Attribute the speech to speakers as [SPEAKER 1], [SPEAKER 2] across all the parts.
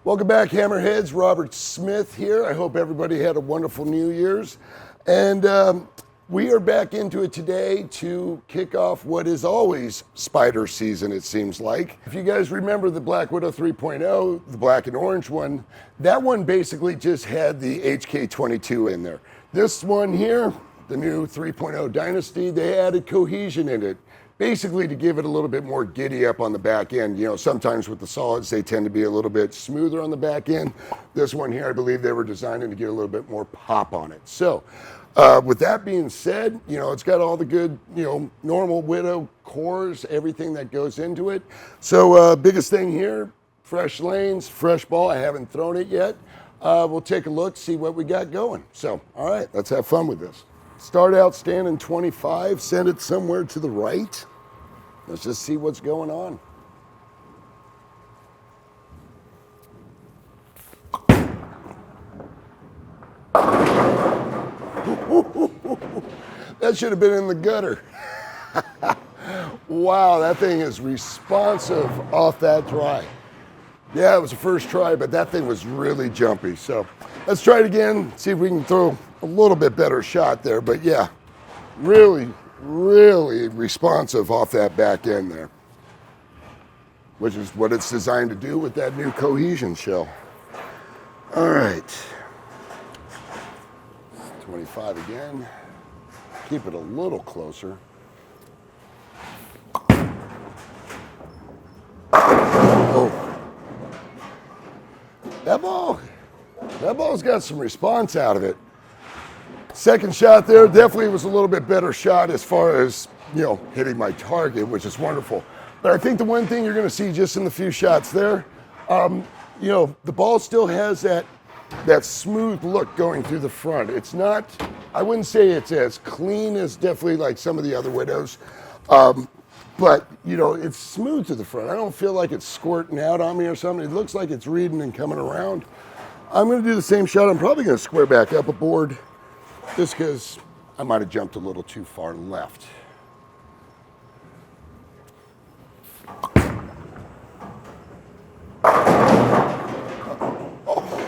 [SPEAKER 1] Welcome back, Hammerheads. Robert Smith here. I hope everybody had a wonderful New Year's. And we are back into it today to kick off what is always spider season, it seems like. If you guys remember the Black Widow 3.0, the black and orange one, that one basically just had the HK22 in there. This one here, the new 3.0 Dynasty, they added cohesion in it, basically to give it a little bit more giddy up on the back end. You know, sometimes with the solids, they tend to be a little bit smoother on the back end. This one here, I believe they were designing to get a little bit more pop on it. So with that being said, you know, it's got all the good, you know, normal Widow cores, everything that goes into it. So biggest thing here, fresh lanes, fresh ball. I haven't thrown it yet. We'll take a look, see what we got going. So, all right, let's have fun with this. Start out standing 25, send it somewhere to the right. Let's just see what's going on. That should have been in the gutter. Wow, that thing is responsive off that dry. Yeah, it was the first try, but that thing was really jumpy. So let's try it again, see if we can throw a little bit better shot there. But yeah, really responsive off that back end there, which is what it's designed to do with that new cohesion shell. All right, 25 again. Keep it a little closer. Oh, that ball's got some response out of it. Second shot there definitely was a little bit better shot as far as, you know, hitting my target, which is wonderful. But I think the one thing you're going to see just in the few shots there, you know, the ball still has that smooth look going through the front. It's not, I wouldn't say it's as clean as definitely like some of the other Widows, but, you know, it's smooth to the front. I don't feel like it's squirting out on me or something. It looks like it's reading and coming around. I'm going to do the same shot. I'm probably going to square back up a board, just because I might have jumped a little too far left. Oh.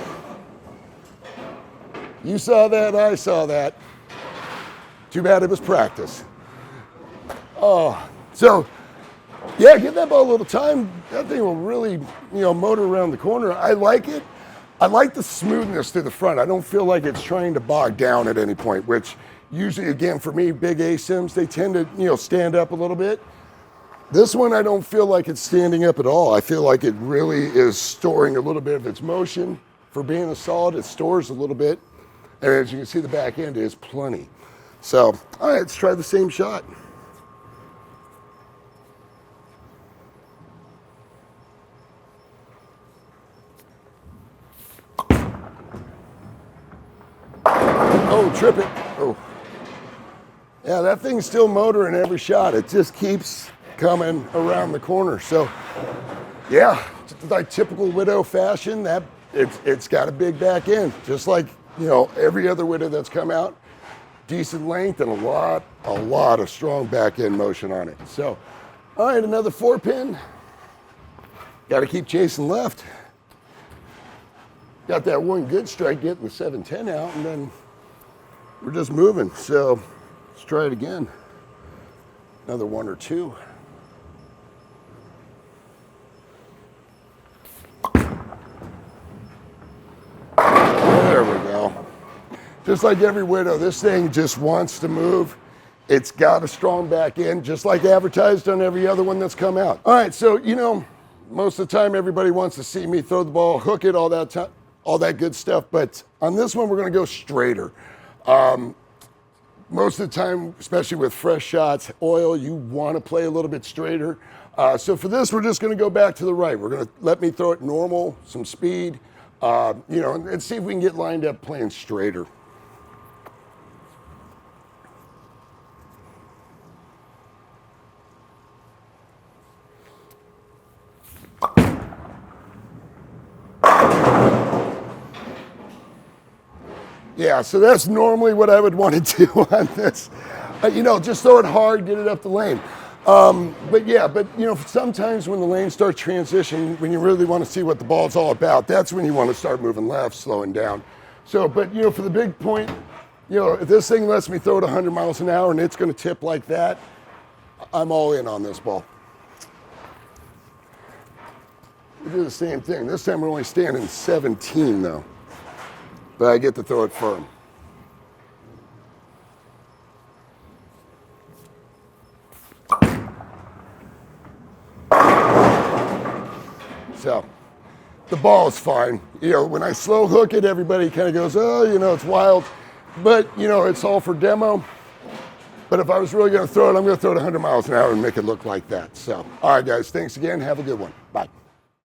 [SPEAKER 1] You saw that, I saw that. Too bad it was practice. Oh, so yeah, give that ball a little time. That thing will really, you know, motor around the corner. I like it. I like the smoothness to the front. I don't feel like it's trying to bog down at any point, which usually, again, for me, big ASIMs, they tend to, you know, stand up a little bit. This one, I don't feel like it's standing up at all. I feel like it really is storing a little bit of its motion. For being a solid, it stores a little bit. And as you can see, the back end is plenty. So, all right, let's try the same shot. Oh, trip it. Oh. Yeah, that thing's still motoring every shot. It just keeps coming around the corner. So, yeah, like typical Widow fashion, that it's got a big back end. Just like, you know, every other Widow that's come out. Decent length and a lot of strong back end motion on it. So, all right, another 4-pin. Got to keep chasing left. Got that one good strike getting the 710 out, and then we're just moving. So let's try it again. Another 1 or 2. There we go. Just like every Widow, this thing just wants to move. It's got a strong back end, just like advertised on every other one that's come out. All right, so, you know, most of the time everybody wants to see me throw the ball, hook it, all that good stuff. But on this one, we're going to go straighter. Most of the time, especially with fresh shots, oil, you want to play a little bit straighter. So for this, we're just going to go back to the right. We're going to let me throw it normal, some speed, you know, and see if we can get lined up playing straighter. Yeah, so that's normally what I would want to do on this. You know, just throw it hard, get it up the lane. But yeah, sometimes when the lane starts transitioning, when you really want to see what the ball's all about, that's when you want to start moving left, slowing down. So, but for the big point, if this thing lets me throw it 100 miles an hour and it's going to tip like that, I'm all in on this ball. We do the same thing. This time we're only standing 17 though, but I get to throw it firm. So the ball is fine. When I slow hook it, everybody kind of goes, oh, it's wild. But, it's all for demo. But if I was really going to throw it, I'm going to throw it 100 miles an hour and make it look like that. So, all right, guys, thanks again. Have a good one. Bye.